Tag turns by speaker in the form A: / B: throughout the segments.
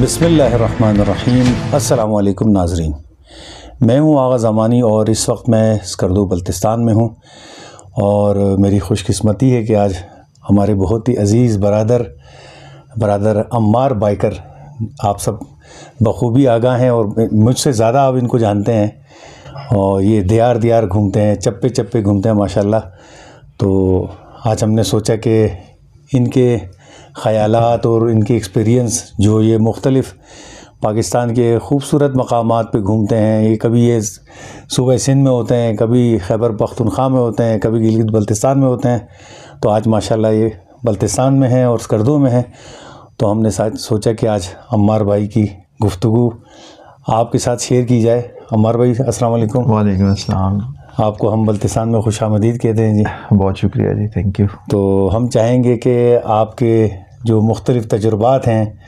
A: बिस्मिल्लाहिर्रहमानिर्रहीम। अस्सलामु अलैकुम नाज़रीन, मैं हूँ आगा ज़मानी और इस वक्त मैं स्कर्दू बल्तिस्तान में हूँ। और मेरी खुशकिस्मती है कि आज हमारे बहुत ही अज़ीज़ बरादर अम्मार बाइकर आप सब बखूबी आगाह हैं और मुझसे ज़्यादा आप इनको जानते हैं। और ये दियार घूमते हैं, चप्पे चप्पे घूमते हैं माशाल्लाह। तो आज हमने सोचा कि इनके ख़यालात और इनकी एक्सपीरियंस जो ये मुख्तलिफ़ पाकिस्तान के ख़ूबसूरत मकामात पे घूमते हैं, ये कभी ये सूबे सिंध में होते हैं, कभी खैबर पख्तूनख्वा में होते हैं, कभी गिलगित बल्तिस्तान में होते हैं। तो आज माशाल्लाह ये बल्तिस्तान में हैं और स्कर्दू में हैं। तो हमने सोचा कि आज अम्मार भाई की गुफ्तगू आपके साथ शेयर की जाए। अम्मार भाई अस्सलाम वालेकुम।
B: वालेकुम अस्सलाम।
A: आपको हम बल्तिस्तान में खुशामदीद कहते हैं जी।
B: बहुत शुक्रिया जी, थैंक यू।
A: तो हम चाहेंगे कि आपके जो मुख्तलिफ़ तजुर्बात हैं,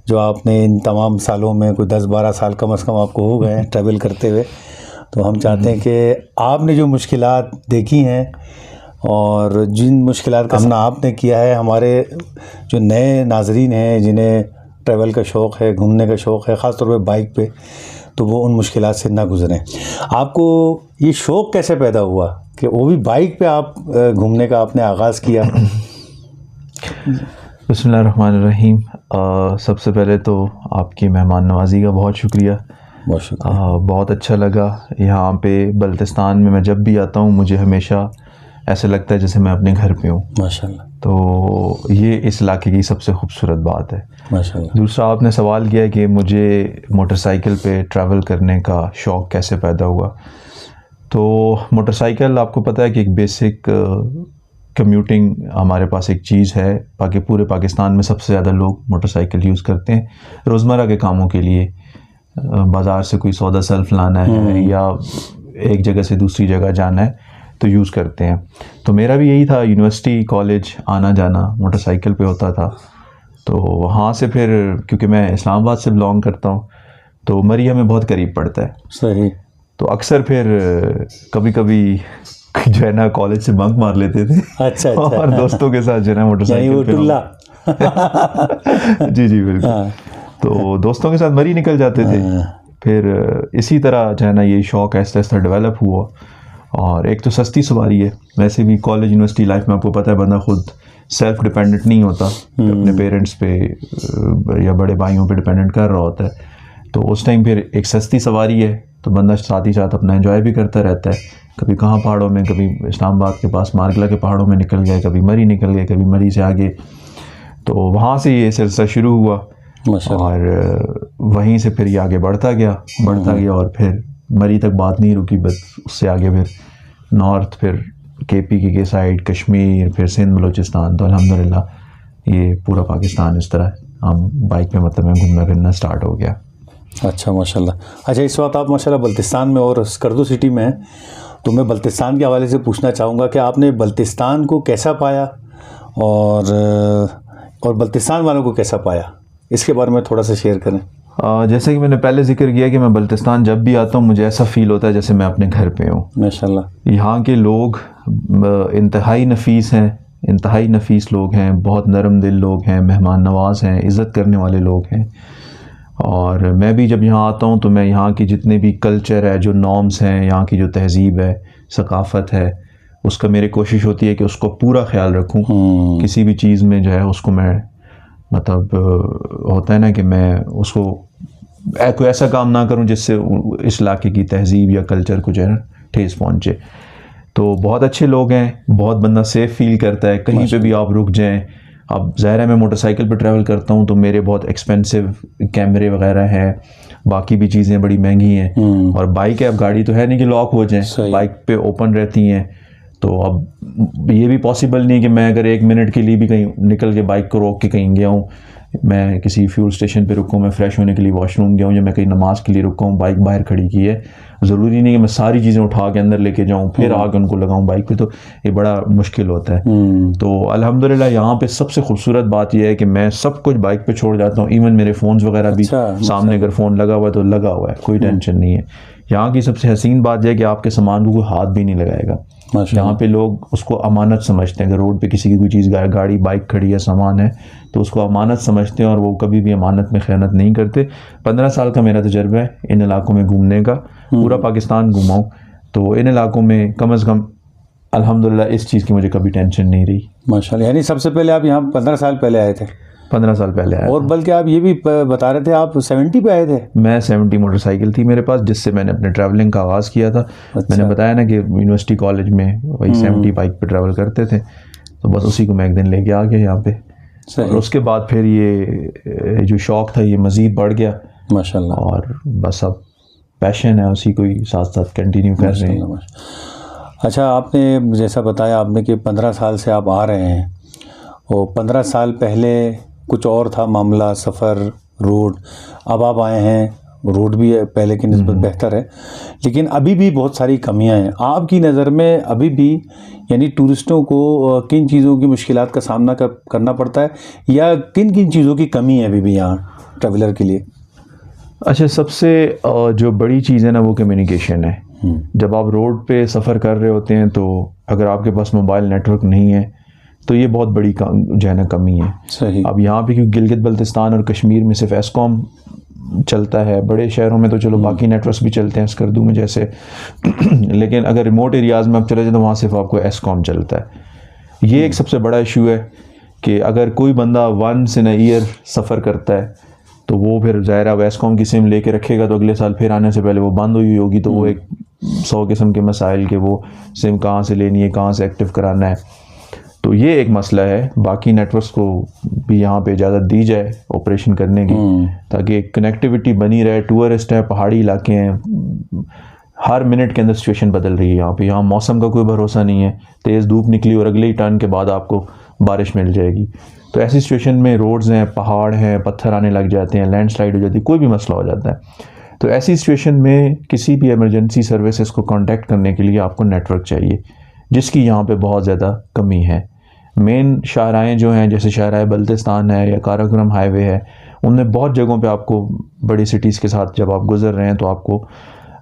A: जो आपने इन तमाम सालों में कोई 10-12 साल कम से कम आपको हो गए हैं ट्रैवल करते हुए, तो हम चाहते हैं कि आपने जो मुश्किलात देखी हैं और जिन मुश्किलात का सामना आपने किया है, हमारे जो नए नाज़रीन हैं जिन्हें ट्रैवल का शौक़ है, घूमने का शौक़ है, ख़ास तौर पे बाइक पे, तो वो उन मुश्किलात से ना गुज़रें। आपको ये शौक़ कैसे पैदा हुआ कि वो भी बाइक पे आप घूमने का आपने आगाज़ किया?
B: बिस्मिल्लाहिर्रहमानिर्रहीम। सबसे पहले तो आपकी मेहमान नवाज़ी का बहुत शुक्रिया। बहुत अच्छा लगा यहाँ पे बल्तिस्तान में। मैं जब भी आता हूँ मुझे हमेशा ऐसे लगता है जैसे मैं अपने घर पे हूँ
A: माशाल्लाह।
B: तो ये इस इलाके की सबसे खूबसूरत बात है
A: माशाल्लाह।
B: दूसरा, आपने सवाल किया कि मुझे मोटरसाइकिल पे ट्रैवल करने का शौक़ कैसे पैदा हुआ। तो मोटरसाइकिल आपको पता है कि एक बेसिक कम्यूटिंग हमारे पास एक चीज़ है। बाकी पूरे पाकिस्तान में सबसे ज़्यादा लोग मोटरसाइकिल यूज़ करते हैं रोज़मर्रा के कामों के लिए। बाज़ार से कोई सौदा सल्फ लाना है या एक जगह से दूसरी जगह जाना है तो यूज़ करते हैं। तो मेरा भी यही था, यूनिवर्सिटी कॉलेज आना जाना मोटरसाइकिल पे होता था। तो वहाँ से फिर क्योंकि मैं इस्लामाबाद से बिलोंग करता हूँ तो मरी हमें बहुत करीब पड़ता है।
A: सही। तो
B: अक्सर फिर कभी कभी जो है ना कॉलेज से बंक मार लेते थे।
A: अच्छा।
B: और दोस्तों के साथ जो है ना मोटरसाइकिल पे जी बिल्कुल। तो दोस्तों के साथ मरी निकल जाते थे। फिर इसी तरह जो है ना ये शौक़ आहिस्ता आहिस्ता डेवलप हुआ। और एक तो सस्ती सवारी है, वैसे भी कॉलेज यूनिवर्सिटी लाइफ में आपको पता है बंदा खुद सेल्फ डिपेंडेंट नहीं होता, अपने पेरेंट्स पे या बड़े भाइयों पे डिपेंडेंट कर रहा होता है। तो उस टाइम फिर एक सस्ती सवारी है तो बंदा साथ ही साथ अपना एंजॉय भी करता रहता है। कभी कहाँ पहाड़ों में, कभी इस्लामाबाद के पास मारगला के पहाड़ों में निकल गए, कभी मरी निकल गए, कभी मरी से आगे। तो वहाँ से ये सिलसिला शुरू हुआ और वहीं से फिर ये आगे बढ़ता गया और फिर मरी तक बात नहीं रुकी, बस उससे आगे फिर नॉर्थ, फिर KP के साइड, कश्मीर, फिर सिंध, बलूचिस्तान। तो अल्हम्दुलिल्लाह ये पूरा पाकिस्तान इस तरह हम बाइक पे मतलब में घूमना फिरना स्टार्ट हो गया।
A: अच्छा माशाल्लाह। अच्छा, इस वक्त आप माशाल्लाह बल्तिस्तान में और स्कर्दू सिटी में हैं, तो मैं बल्तिस्तान के हवाले से पूछना चाहूँगा कि आपने बल्तिस्तान को कैसा पाया और बल्तिस्तान वालों को कैसा पाया, इसके बारे में थोड़ा सा शेयर करें।
B: जैसे कि मैंने पहले जिक्र किया कि मैं बल्तिस्तान जब भी आता हूँ मुझे ऐसा फ़ील होता है जैसे मैं अपने घर पे हूँ
A: माशाल्लाह।
B: यहाँ के लोग इंतहाई नफीस लोग हैं, बहुत नरम दिल लोग हैं, मेहमान नवाज़ हैं, इज़्ज़त करने वाले लोग हैं। और मैं भी जब यहाँ आता हूँ तो मैं यहाँ की जितने भी कल्चर है, जो नॉर्म्स हैं, यहाँ की जो तहज़ीब है, सकाफ़त है, उसका मेरी कोशिश होती है कि उसको पूरा ख्याल रखूँ। किसी भी चीज़ में जो है उसको मैं मतलब होता है ना कि मैं उसको कोई ऐसा काम ना करूं जिससे इस इलाके की तहज़ीब या कल्चर को जो है ठेस पहुंचे। तो बहुत अच्छे लोग हैं, बहुत बंदा सेफ़ फील करता है कहीं पे भी आप रुक जाएं। अब ज़ाहिर है मैं मोटरसाइकिल पे ट्रैवल करता हूं तो मेरे बहुत एक्सपेंसिव कैमरे वगैरह हैं, बाकी भी चीज़ें बड़ी महंगी हैं। और बाइक है, अब गाड़ी तो है नहीं कि लॉक हो जाए, बाइक पे ओपन रहती हैं। तो अब ये भी पॉसिबल नहीं कि मैं अगर 1 मिनट के लिए भी कहीं निकल के बाइक को रोक के कहीं गया हूँ, मैं किसी फ्यूल स्टेशन पे रुका हूँ, मैं फ़्रेश होने के लिए वॉशरूम गया हूँ, या मैं कहीं नमाज़ के लिए रुका हूँ, बाइक बाहर खड़ी की है, ज़रूरी नहीं कि मैं सारी चीज़ें उठा के अंदर लेके जाऊँ फिर आगे उनको लगाऊँ बाइक पे, तो ये बड़ा मुश्किल होता है। तो अल्हम्दुलिल्लाह यहाँ पे सबसे खूबसूरत बात यह है कि मैं सब कुछ बाइक पे छोड़ जाता हूँ। इवन मेरे फ़ोन्स वगैरह भी सामने अगर फ़ोन लगा हुआ है तो लगा हुआ है, कोई टेंशन नहीं है। यहाँ की सबसे हसीन बात यह है कि आपके सामान को कोई हाथ भी नहीं लगाएगा।
A: माशाल्लाह।
B: यहाँ पे लोग उसको अमानत समझते हैं। अगर रोड पे किसी की कोई चीज़, गाड़ी बाइक खड़ी है, सामान है, तो उसको अमानत समझते हैं और वो कभी भी अमानत में खयानत नहीं करते। 15 साल का मेरा तजर्बा है इन इलाकों में घूमने का, पूरा पाकिस्तान घूमा हूँ, तो इन इलाकों में कम से कम अल्हम्दुलिल्लाह इस चीज़ की मुझे कभी टेंशन नहीं रही।
A: माशाल्लाह। यानी सबसे पहले आप यहाँ 15 साल पहले आए थे?
B: 15 साल पहले आया
A: और
B: था।
A: बल्कि आप ये भी बता रहे थे आप 70 पे आए थे?
B: मैं 70 मोटरसाइकिल थी मेरे पास, जिससे मैंने अपने ट्रैवलिंग का आगाज़ किया था। मैंने बताया ना कि यूनिवर्सिटी कॉलेज में वही 70 बाइक पे ट्रैवल करते थे, तो बस उसी को मैं एक दिन लेके आ गया यहाँ पे। और उसके बाद फिर ये जो शौक़ था ये मज़ीद बढ़ गया
A: माशाल्लाह।
B: और बस अब पैशन है, उसी को ही साथ साथ कंटिन्यू कर रहे हैं।
A: अच्छा, आपने जैसा बताया आपने कि 15 साल से आप आ रहे हैं, और 15 साल पहले कुछ और था मामला, सफ़र, रोड। अब आप आए हैं, रोड भी पहले की निस्बत बेहतर है, लेकिन अभी भी बहुत सारी कमियां हैं आपकी नज़र में अभी भी। यानी टूरिस्टों को किन चीज़ों की मुश्किलात का सामना करना पड़ता है, या किन किन चीज़ों की कमी है अभी भी यहाँ ट्रैवलर के लिए?
B: अच्छा, सबसे जो बड़ी चीज़ है ना वो कम्युनिकेशन है। जब आप रोड पे सफ़र कर रहे होते हैं तो अगर आपके पास मोबाइल नेटवर्क नहीं है तो ये बहुत बड़ी जो है ना कमी है।
A: सही।
B: अब यहाँ पे क्योंकि गिलगित बल्तिस्तान और कश्मीर में सिर्फ एस्कॉम चलता है, बड़े शहरों में तो चलो बाकी नेटवर्क्स भी चलते हैं स्कर्दू में जैसे लेकिन अगर रिमोट एरियाज़ में आप चले जाए तो वहाँ सिर्फ आपको एस्कॉम चलता है। ये एक सबसे बड़ा इशू है कि अगर कोई बंदा वंस इन अ ईयर सफ़र करता है तो वो फिर ज़ाहिर है एस्कॉम की सिम लेके रखेगा तो अगले साल फिर आने से पहले वो बंद हुई होगी, तो वो एक 100 किस्म के मसाइल के वो सिम कहाँ से लेनी है, कहाँ से एक्टिव कराना है, तो ये एक मसला है। बाकी नेटवर्क्स को भी यहाँ पे इजाज़त दी जाए ऑपरेशन करने की, ताकि कनेक्टिविटी बनी रहे। टूरिस्ट है, पहाड़ी इलाके हैं, हर मिनट के अंदर सिचुएशन बदल रही है यहाँ पे। यहाँ मौसम का कोई भरोसा नहीं है, तेज़ धूप निकली और अगले ही टर्न के बाद आपको बारिश मिल जाएगी। तो ऐसी सिचुएशन में रोड्स हैं, पहाड़ हैं, पत्थर आने लग जाते हैं, लैंडस्लाइड हो जाती है, कोई भी मसला हो जाता है। तो ऐसी सिचुएशन में किसी भी इमरजेंसी सर्विसेज को कांटेक्ट करने के लिए आपको नेटवर्क चाहिए, जिसकी यहाँ पे बहुत ज़्यादा कमी है। मेन शाहराएँ जो हैं, जैसे शाहराए बल्तिस्तान है या काराकोरम हाईवे है, उनमें बहुत जगहों पे आपको बड़ी सिटीज़ के साथ जब आप गुजर रहे हैं तो आपको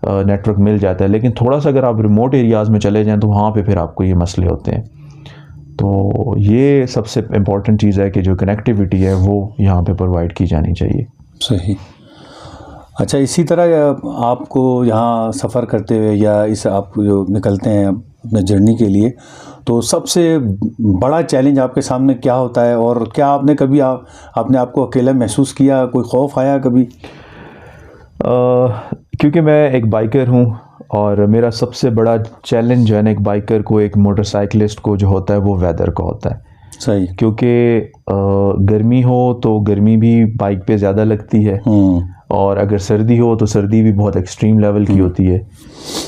B: नेटवर्क मिल जाता है। लेकिन थोड़ा सा अगर आप रिमोट एरियाज़ में चले जाएँ तो वहाँ पे फिर आपको ये मसले होते हैं। तो ये सबसे इम्पॉर्टेंट चीज़ है कि जो कनेक्टिविटी है वो यहाँ पे प्रोवाइड की जानी चाहिए।
A: सही। अच्छा, इसी तरह आपको यहाँ सफ़र करते हुए या इस आप जो निकलते हैं अपने जर्नी के लिए, तो सबसे बड़ा चैलेंज आपके सामने क्या होता है, और क्या आपने कभी आपने आपको अकेला महसूस किया, कोई खौफ आया कभी?
B: क्योंकि मैं एक बाइकर हूँ और मेरा सबसे बड़ा चैलेंज जो है ना एक बाइकर को, एक मोटरसाइकिलिस्ट को जो होता है वो वेदर का होता है।
A: सही।
B: क्योंकि गर्मी हो तो गर्मी भी बाइक पे ज़्यादा लगती है, और अगर सर्दी हो तो सर्दी भी बहुत एक्सट्रीम लेवल की होती है।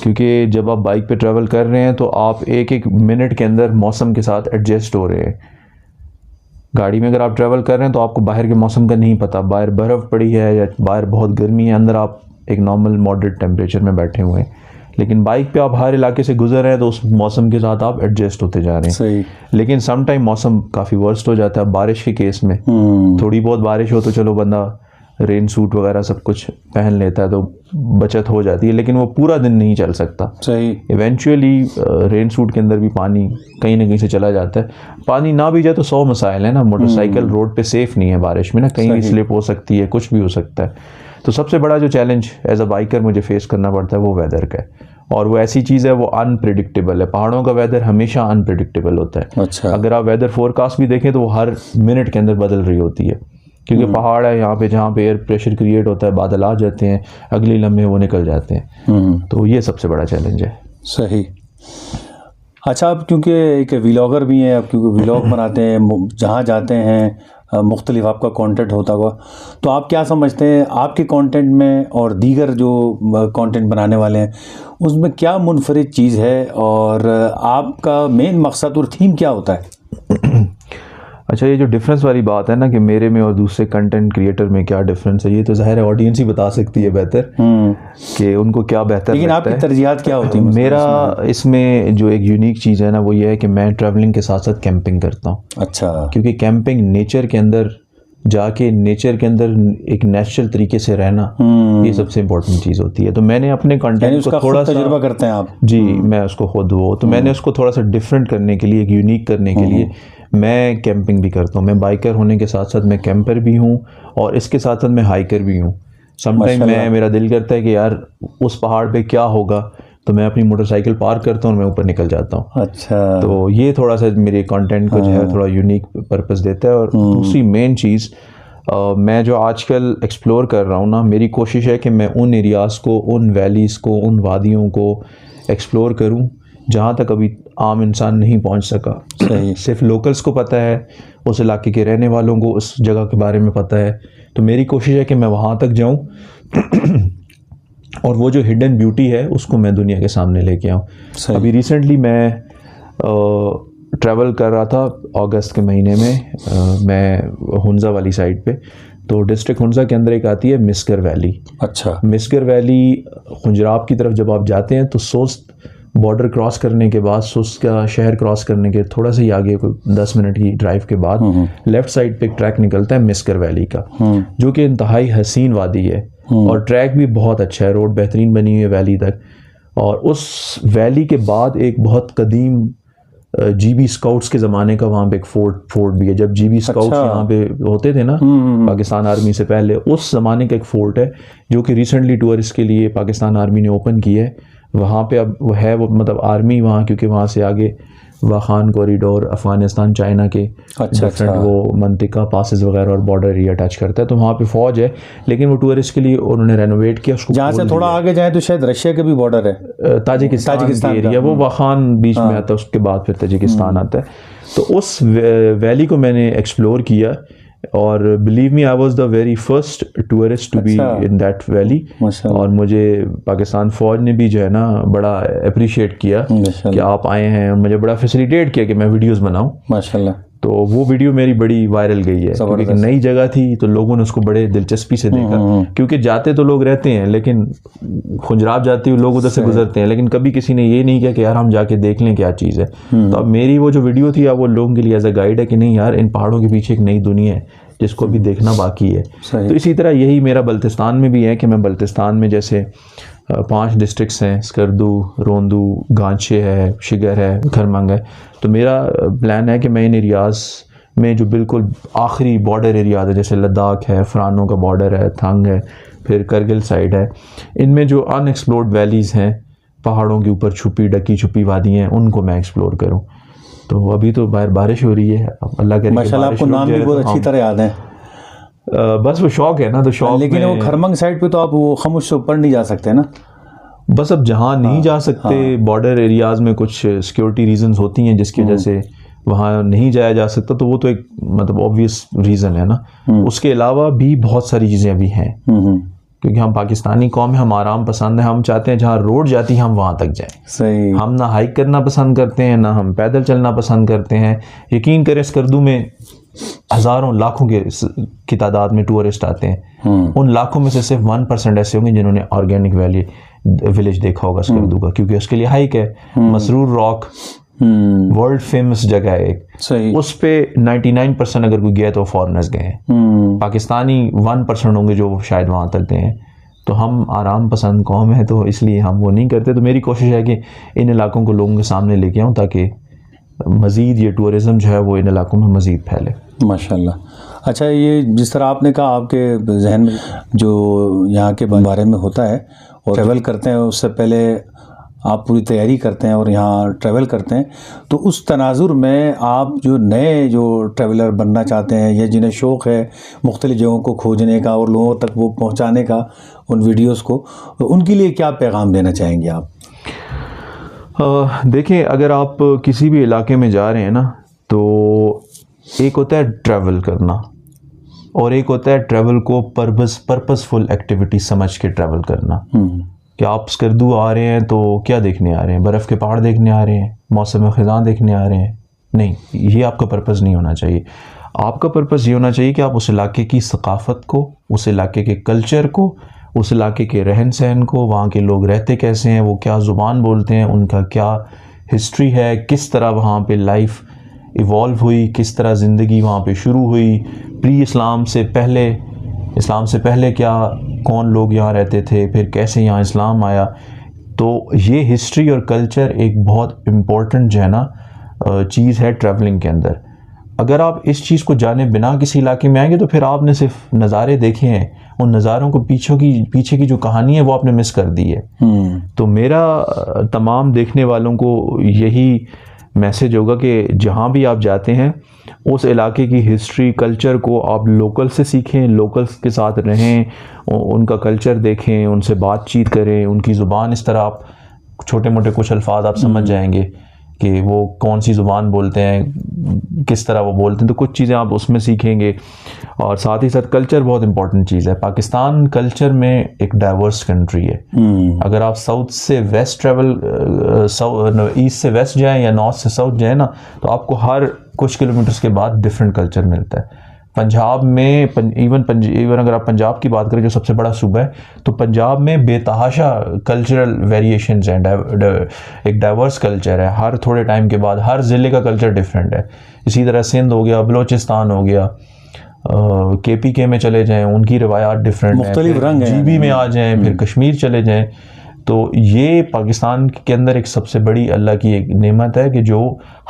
B: क्योंकि जब आप बाइक पे ट्रैवल कर रहे हैं तो आप एक एक मिनट के अंदर मौसम के साथ एडजस्ट हो रहे हैं। गाड़ी में अगर आप ट्रैवल कर रहे हैं तो आपको बाहर के मौसम का नहीं पता, बाहर बर्फ़ पड़ी है या बाहर बहुत गर्मी है, अंदर आप एक नॉर्मल मॉडरेट टेम्परेचर में बैठे हुए हैं। लेकिन बाइक पे आप हर इलाके से गुजर रहे हैं तो उस मौसम के साथ आप एडजस्ट होते जा रहे हैं।
A: सही।
B: लेकिन सम टाइम मौसम काफ़ी वर्स्ट हो जाता है। बारिश के केस में थोड़ी बहुत बारिश हो तो चलो बंदा रेन सूट वगैरह सब कुछ पहन लेता है तो बचत हो जाती है, लेकिन वो पूरा दिन नहीं चल सकता।
A: सही।
B: इवेंचुअली रेन सूट के अंदर भी पानी कहीं ना कहीं से चला जाता है। पानी ना भी जाए तो 100 मसाइल है ना। मोटरसाइकिल रोड पे सेफ़ नहीं है बारिश में ना, कहीं भी स्लिप हो सकती है, कुछ भी हो सकता है। तो सबसे बड़ा जो चैलेंज एज अ बाइकर मुझे फेस करना पड़ता है वो वेदर का है, और वो ऐसी चीज़ है वो अनप्रिडिक्टेबल है। पहाड़ों का वेदर हमेशा अनप्रिडिक्टेबल होता है।
A: अच्छा।
B: अगर आप वेदर फोरकास्ट भी देखें तो वो हर मिनट के अंदर बदल रही होती है, क्योंकि पहाड़ है यहाँ पे, जहाँ पे एयर प्रेशर क्रिएट होता है, बादल आ जाते हैं, अगले लम्हे वो निकल जाते हैं। तो ये सबसे बड़ा चैलेंज है।
A: सही। अच्छा, आप क्योंकि एक व्लॉगर भी हैं, आप क्योंकि व्लॉग बनाते हैं, जहाँ जाते हैं मुख्तलिफ आपका कंटेंट होता हुआ, तो आप क्या समझते हैं आपके कंटेंट में और दीगर जो कंटेंट बनाने वाले हैं उसमें क्या मुनफरिद चीज़ है, और आपका मेन मकसद और थीम क्या होता है?
B: अच्छा, ये जो डिफरेंस वाली बात है ना कि मेरे में और दूसरे कंटेंट क्रिएटर में क्या डिफरेंस है, ये तो ज़ाहिर है ऑडियंस ही बता सकती है बेहतर कि उनको क्या बेहतर
A: लेकिन
B: लगता है।
A: आपकी तरजीहात क्या होती है?
B: मेरा इसमें जो एक यूनिक चीज़ है ना वो ये है कि मैं ट्रैवलिंग के साथ साथ कैंपिंग करता हूँ।
A: अच्छा।
B: क्योंकि कैंपिंग नेचर के अंदर जाके नेचर के अंदर एक नेचुरल तरीके से रहना, ये सबसे इम्पोर्टेंट चीज़ होती है। तो मैंने अपने कंटेंट को थोड़ा सा
A: तजुर्बा करते हैं आप?
B: जी, मैं उसको खुद वो तो मैंने उसको थोड़ा सा डिफरेंट करने के लिए, एक यूनिक करने के लिए मैं कैंपिंग भी करता हूँ। मैं बाइकर होने के साथ साथ मैं कैंपर भी हूँ और इसके साथ साथ मैं हाइकर भी हूँ। समटाइम मेरा दिल करता है कि यार उस पहाड़ पे क्या होगा, तो मैं अपनी मोटरसाइकिल पार्क करता हूँ और मैं ऊपर निकल जाता हूँ।
A: अच्छा,
B: तो ये थोड़ा सा मेरे कंटेंट को जो है थोड़ा यूनिक पर्पस देता है। और दूसरी मेन चीज़, मैं जो आजकल एक्सप्लोर कर रहा हूँ ना, मेरी कोशिश है कि मैं उन एरियाज़ को, उन वैलीज़ को, उन वादियों को एक्सप्लोर करूँ जहाँ तक अभी आम इंसान नहीं पहुँच सका।
A: सही।
B: सिर्फ लोकल्स को पता है, उस इलाके के रहने वालों को उस जगह के बारे में पता है। तो मेरी कोशिश है कि मैं वहाँ तक जाऊँ और वो जो हिडन ब्यूटी है उसको मैं दुनिया के सामने लेके आऊँ। अभी रिसेंटली मैं ट्रैवल कर रहा था अगस्त के महीने में, मैं हुंजा वाली साइड पे। तो डिस्ट्रिक्ट हुंजा के अंदर एक आती है मिस्कर वैली।
A: अच्छा।
B: मिस्कर वैली खुंजराब की तरफ जब आप जाते हैं तो सोस्त बॉर्डर क्रॉस करने के बाद, सोस्त का शहर क्रॉस करने के थोड़ा सा ही आगे, कोई 10 मिनट की ड्राइव के बाद लेफ़्ट साइड पे एक ट्रैक निकलता है मिस्कर वैली का, जो कि इंतहाई हसीन वादी है और ट्रैक भी बहुत अच्छा है, रोड बेहतरीन बनी हुई है वैली तक। और उस वैली के बाद एक बहुत कदीम जीबी स्काउट्स के ज़माने का वहाँ पे एक फोर्ट भी है। जब जीबी स्काउट्स यहाँ पे होते थे ना, पाकिस्तान आर्मी से पहले, उस ज़माने का एक फ़ोर्ट है जो कि रिसेंटली टूरिस्ट के लिए पाकिस्तान आर्मी ने ओपन किया है। वहाँ पे अब वो है, वो मतलब आर्मी वहाँ, क्योंकि वहाँ से आगे वाखान कॉरिडोर अफ़गानिस्तान चाइना के डिफरेंट वो मंतिका पासेस वगैरह और बॉर्डर एरिया अटैच करता है। तो वहाँ पे फ़ौज है, लेकिन वो टूरिस्ट के लिए उन्होंने रेनोवेट किया उसको।
A: जहाँ से थोड़ा आगे जाए तो शायद रशिया के भी बॉर्डर है,
B: ताजिकिस्तान के एरिया, वो वाखान बीच में आता है, उसके बाद फिर ताजिकिस्तान आता है। तो उस वैली को मैंने एक्सप्लोर किया और believe me, I was the very first tourist to be in that valley. और मुझे पाकिस्तान फ़ौज ने भी जो है ना बड़ा अप्रिशिएट किया कि आप आए हैं, और मुझे बड़ा फैसिलिटेट किया कि मैं वीडियोस बनाऊं माशाल्लाह। तो वो वीडियो मेरी बड़ी वायरल गई है, क्योंकि नई जगह थी तो लोगों ने उसको बड़े दिलचस्पी से देखा। क्योंकि जाते तो लोग रहते हैं, लेकिन खुंजराब जाते हुए लोग उधर से गुजरते हैं, लेकिन कभी किसी ने ये नहीं किया कि यार हम जाके देख लें क्या चीज़ है। तो अब मेरी वो जो वीडियो थी, अब वो लोगों के लिए एज अ गाइड है कि नहीं यार, इन पहाड़ों के पीछे एक नई दुनिया है जिसको अभी देखना बाकी है। तो इसी तरह यही मेरा बल्तिस्तान में भी है कि मैं बल्तिस्तान में जैसे 5 डिस्ट्रिक्ट्स हैं, स्कर्दू, रोंदू, गांचे है, शिगर है, खरमंग है। तो मेरा प्लान है कि मैं इन एरियाज़ में जो बिल्कुल आखिरी बॉर्डर एरियाज़ है, जैसे लद्दाख है, फ़रानो का बॉर्डर है, थंग है, फिर करगिल साइड है, इनमें जो अनएक्सप्लोर्ड वैलीज़ हैं, पहाड़ों के ऊपर छुपी ढकी छुपी वादी हैं, उनको मैं एक्सप्लोर करूँ। तो अभी तो बाहर बारिश हो रही है, अल्लाह करे
A: माशाल्लाह, आपको नाम भी बहुत अच्छी तरह याद है।
B: बस वो शौक है ना, तो शौक।
A: लेकिन वो खरमंग साइड पे तो आप वो खामोश से ऊपर नहीं जा सकते ना।
B: बस अब जहाँ नहीं जा सकते, बॉर्डर एरियाज़ में कुछ सिक्योरिटी रीजंस होती हैं जिसकी वजह से वहाँ नहीं जाया जा सकता, तो वो तो एक मतलब ऑब्वियस रीज़न है ना। उसके अलावा भी बहुत सारी चीज़ें अभी हैं, क्योंकि हम पाकिस्तानी कौम है, हम आराम पसंद है, हम चाहते हैं जहाँ रोड जाती है हम वहाँ तक जाएं।
A: सही। हम
B: ना हाइक करना पसंद करते हैं, ना हम पैदल चलना पसंद करते हैं। यकीन करें, स्कर्दू में हज़ारों लाखों की तादाद में टूरिस्ट आते हैं, उन लाखों में से सिर्फ 1% ऐसे होंगे जिन्होंने ऑर्गेनिक विलेज देखा होगा स्कर्दू का, क्योंकि उसके लिए हाइक है। मसरूर रॉक वर्ल्ड फेमस जगह है एक, सही। उस पे 99% अगर कोई गया तो फॉरेनर्स गए हैं। पाकिस्तानी 1% होंगे जो शायद वहाँ तक गए हैं। तो हम आराम पसंद कौम है, तो इसलिए हम वो नहीं करते। तो मेरी कोशिश है कि इन इलाकों को लोगों के सामने लेके आऊँ, ताकि मज़ीद ये टूरिज़म जो है वो इन इलाकों में मज़ीद फैले।
A: माशाल्लाह। अच्छा, ये जिस तरह आपने कहा, आपके जहन में जो यहाँ के बारे में होता है और ट्रैवल करते हैं, उससे पहले आप पूरी तैयारी करते हैं और यहाँ ट्रैवल करते हैं, तो उस तनाजुर में आप जो नए जो ट्रैवलर बनना चाहते हैं या जिन्हें शौक़ है मुख्तलिफ़ जगहों को खोजने का और लोगों तक वो पहुँचाने का उन वीडियोज़ को, तो उनके लिए क्या पैगाम देना चाहेंगे आप?
B: देखिए, अगर आप किसी भी इलाके में जा रहे हैं ना, तो एक होता है ट्रैवल करना और एक होता है ट्रैवल को पर्पसफुल एक्टिविटी समझ के ट्रैवल करना। कि आप स्कर्दू आ रहे हैं तो क्या देखने आ रहे हैं? बर्फ़ के पहाड़ देखने आ रहे हैं, मौसम ख़िज़ां देखने आ रहे हैं? नहीं, ये आपका पर्पस नहीं होना चाहिए। आपका पर्पस ये होना चाहिए कि आप उस इलाके की सकाफ़त को, उस इलाके के कल्चर को, उस इलाके के रहन सहन को, वहाँ के लोग रहते कैसे हैं, वो क्या ज़ुबान बोलते हैं, उनका क्या हिस्ट्री है, किस तरह वहाँ पे लाइफ इवॉल्व हुई, किस तरह ज़िंदगी वहाँ पे शुरू हुई, प्री इस्लाम से पहले क्या कौन लोग यहाँ रहते थे, फिर कैसे यहाँ इस्लाम आया। तो ये हिस्ट्री और कल्चर एक बहुत इम्पोर्टेंट जो है ना चीज़ है ट्रैवलिंग के अंदर। अगर आप इस चीज़ को जाने बिना किसी इलाके में आएंगे तो फिर आपने सिर्फ नज़ारे देखे हैं, उन नज़ारों को पीछे की जो कहानी है वो आपने मिस कर दी है। तो मेरा तमाम देखने वालों को यही मैसेज होगा कि जहाँ भी आप जाते हैं उस इलाके की हिस्ट्री कल्चर को आप लोकल से सीखें, लोकल्स के साथ रहें, उनका कल्चर देखें, उनसे बातचीत करें, उनकी ज़ुबान इस तरह आप छोटे मोटे कुछ अल्फाज आप समझ जाएंगे कि वो कौन सी ज़ुबान बोलते हैं, किस तरह वो बोलते हैं, तो कुछ चीज़ें आप उसमें सीखेंगे। और साथ ही साथ कल्चर बहुत इंपॉर्टेंट चीज़ है। पाकिस्तान कल्चर में एक डाइवर्स कंट्री है। अगर आप साउथ से वेस्ट ईस्ट से वेस्ट जाएं या नॉर्थ से साउथ जाएं ना, तो आपको हर कुछ किलोमीटर्स के बाद डिफरेंट कल्चर मिलता है। पंजाब में इवन अगर आप पंजाब की बात करें जो सबसे बड़ा सूबा है, तो पंजाब में बेतहाशा कल्चरल वेरिएशंस हैं, एक डाइवर्स कल्चर है। हर थोड़े टाइम के बाद हर ज़िले का कल्चर डिफरेंट है। इसी तरह सिंध हो गया, बलोचिस्तान हो गया, KPK में चले जाएं उनकी रिवायात डिफरेंट है,
A: मुख्तलिफ रंग हैं।
B: GB में आ जाएं, फिर कश्मीर चले जाएं। तो ये पाकिस्तान के अंदर एक सबसे बड़ी अल्लाह की एक नेमत है कि जो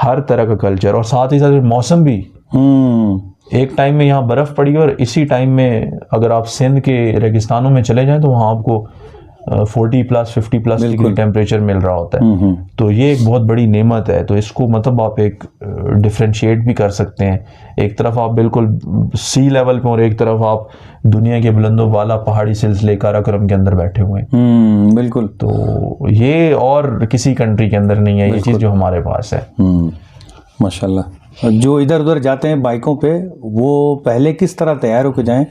B: हर तरह का कल्चर, और साथ ही साथ मौसम भी। एक टाइम में यहाँ बर्फ़ पड़ी और इसी टाइम में अगर आप सिंध के रेगिस्तानों में चले जाएं तो वहाँ आपको 40+ 50+ डिग्री टेम्परेचर मिल रहा होता है। तो ये एक बहुत बड़ी नेमत है। तो इसको मतलब आप एक डिफ्रेंशिएट भी कर सकते हैं। एक तरफ आप बिल्कुल सी लेवल पे और एक तरफ आप दुनिया के बुलंदो वाला पहाड़ी सिलसिले काराकोरम के अंदर बैठे हुए हैं।
A: बिल्कुल।
B: तो ये और किसी कंट्री के अंदर नहीं है ये चीज़ जो हमारे पास है।
A: माशाल्लाह। जो इधर उधर जाते हैं बाइकों पे, वो पहले किस तरह तैयार होकर जाएं,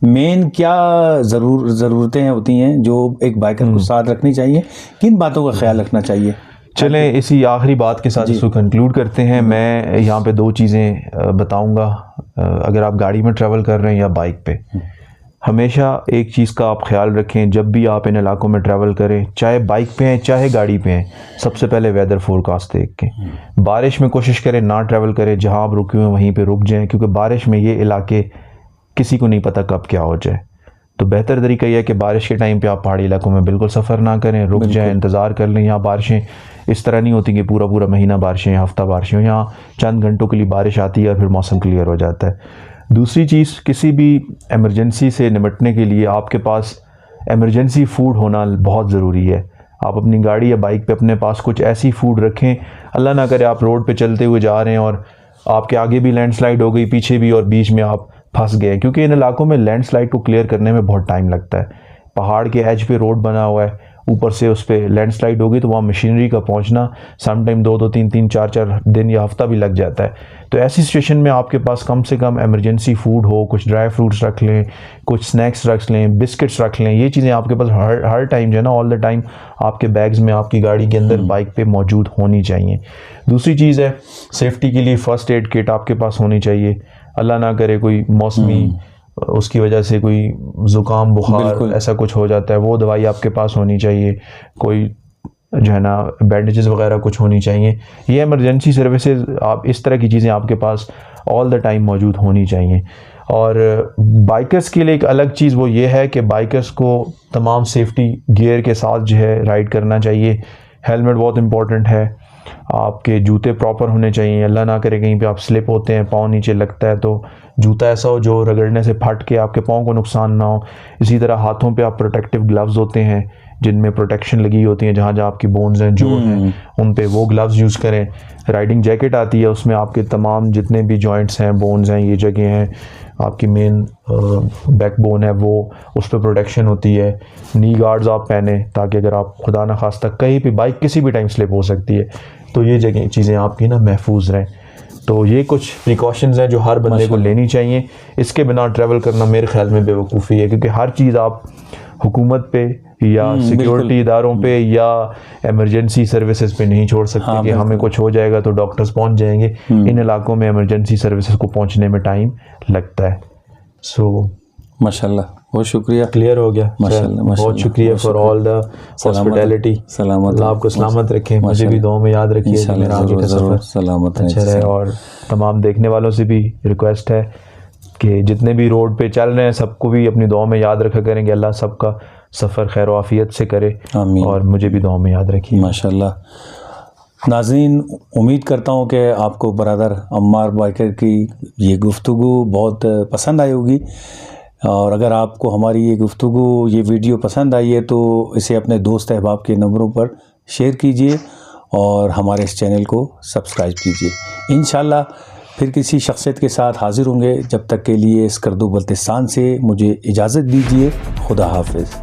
A: मेन क्या ज़रूरतें होती हैं जो एक बाइकर को साथ रखनी चाहिए, किन बातों का ख्याल रखना चाहिए?
B: चलें इसी आखिरी बात के साथ इसको कंक्लूड करते हैं। मैं यहाँ पे 2 चीज़ें बताऊँगा। अगर आप गाड़ी में ट्रैवल कर रहे हैं या बाइक पे, हमेशा एक चीज़ का आप ख्याल रखें जब भी आप इन इलाकों में ट्रैवल करें, चाहे बाइक पे हैं चाहे गाड़ी पे हैं, सबसे पहले वेदर फोरकास्ट देख के। बारिश में कोशिश करें ना ट्रैवल करें, जहां आप रुके हुए हैं वहीं पे रुक जाएं, क्योंकि बारिश में ये इलाके किसी को नहीं पता कब क्या हो जाए। तो बेहतर तरीका यह है कि बारिश के टाइम पे आप पहाड़ी इलाकों में बिल्कुल सफ़र ना करें, रुक जाएं, इंतज़ार कर लें। यहाँ बारिशें इस तरह नहीं होती कि पूरा महीना बारिशें, हफ्ता बारिशें, यहाँ चंद घंटों के लिए बारिश आती है और फिर मौसम क्लियर हो जाता है। दूसरी चीज़, किसी भी इमरजेंसी से निपटने के लिए आपके पास इमरजेंसी फ़ूड होना बहुत ज़रूरी है। आप अपनी गाड़ी या बाइक पे अपने पास कुछ ऐसी फ़ूड रखें, अल्लाह ना करे आप रोड पे चलते हुए जा रहे हैं और आपके आगे भी लैंडस्लाइड हो गई, पीछे भी, और बीच में आप फंस गए, क्योंकि इन इलाकों में लैंडस्लाइड को क्लियर करने में बहुत टाइम लगता है। पहाड़ के एज पे रोड बना हुआ है, ऊपर से उस पर लैंडस्लाइड हो गई तो वहाँ मशीनरी का पहुँचना समटाइम 2-2, 3-3, 4-4 दिन या हफ्ता भी लग जाता है। तो ऐसी सिचुएशन में आपके पास कम से कम इमरजेंसी फ़ूड हो, कुछ ड्राई फ्रूट्स रख लें, कुछ स्नैक्स रख लें, बिस्किट्स रख लें। ये चीज़ें आपके पास हर टाइम जो है ना, ऑल द टाइम आपके बैग्स में, आपकी गाड़ी के अंदर, बाइक पे मौजूद होनी चाहिए। दूसरी चीज़ है, सेफ्टी के लिए फ़र्स्ट एड किट आपके पास होनी चाहिए। अल्लाह ना करे कोई मौसमी उसकी वजह से कोई ज़ुकाम बुखार ऐसा कुछ हो जाता है, वो दवाई आपके पास होनी चाहिए। कोई जो है ना बैंडेजेस वगैरह कुछ होनी चाहिए। ये इमरजेंसी सर्विसेज, आप इस तरह की चीज़ें आपके पास ऑल द टाइम मौजूद होनी चाहिए। और बाइकर्स के लिए एक अलग चीज़ वो ये है कि बाइकर्स को तमाम सेफ्टी गियर के साथ जो है राइड करना चाहिए। हेलमेट बहुत इंपॉर्टेंट है, आपके जूते प्रॉपर होने चाहिए। अल्लाह ना करे कहीं पे आप स्लिप होते हैं, पाँव नीचे लगता है, तो जूता ऐसा हो जो रगड़ने से फट के आपके पाँव को नुकसान ना हो। इसी तरह हाथों पे आप प्रोटेक्टिव ग्लव्स होते हैं जिनमें प्रोटेक्शन लगी होती है, जहाँ जहाँ आपकी बोन्स हैं, जोड़ हैं, उन पे वो ग्लव्स यूज़ करें। राइडिंग जैकेट आती है, उसमें आपके तमाम जितने भी जॉइंट्स हैं, बोन्स हैं, ये जगह हैं, आपकी मेन बैकबोन है, वो उस पर प्रोटेक्शन होती है। नी गार्ड्स आप पहने ताकि अगर आप खुदा न खास्ता कहीं पे बाइक किसी भी टाइम स्लिप हो सकती है, तो ये जगह चीज़ें आपकी ना महफूज रहें। तो ये कुछ प्रिकॉशंस हैं जो हर बंदे को लेनी चाहिए। इसके बिना ट्रैवल करना मेरे ख्याल में बेवकूफ़ी है, क्योंकि हर चीज़ आप हुकूमत पे या सिक्योरिटी इदारों पे या इमरजेंसी सर्विसेज पे नहीं छोड़ सकते कि हमें कुछ हो जाएगा तो डॉक्टर्स पहुंच जाएंगे। इन इलाकों में इमरजेंसी सर्विसेज को पहुंचने में टाइम लगता है। सो
A: माशाल्लाह, बहुत शुक्रिया।
B: क्लियर हो गया
A: माशाल्लाह,
B: बहुत
A: माशाल्लाह,
B: शुक्रिया फॉर ऑल द हॉस्पिटैलिटी।
A: सलामत,
B: अल्लाह आपको सलामत रखे, मुझे भी दुआ में याद रखिए कि मेरा आगे का सफ़र
A: सलामत
B: अच्छा रहे। और तमाम देखने वालों से भी रिक्वेस्ट है कि जितने भी रोड पे चल रहे हैं सबको भी अपनी दुआ में याद रखा करेंगे, अल्लाह सबका सफ़र खैर आफियत से करे,
A: आमीन।
B: और मुझे भी दुआ में याद रखिए
A: माशाल्लाह। नाज़रीन, उम्मीद करता हूँ कि आपको बरदर अम्मार बाकर की ये गुफ्तगू बहुत पसंद आई होगी, और अगर आपको हमारी ये गुफ्तगू, ये वीडियो पसंद आई है तो इसे अपने दोस्त अहबाब के नंबरों पर शेयर कीजिए और हमारे इस चैनल को सब्सक्राइब कीजिए। इंशाल्लाह फिर किसी शख्सियत के साथ हाज़िर होंगे। जब तक के लिए स्कर्दू बल्तिस्तान से मुझे इजाज़त दीजिए। खुदा हाफिज़।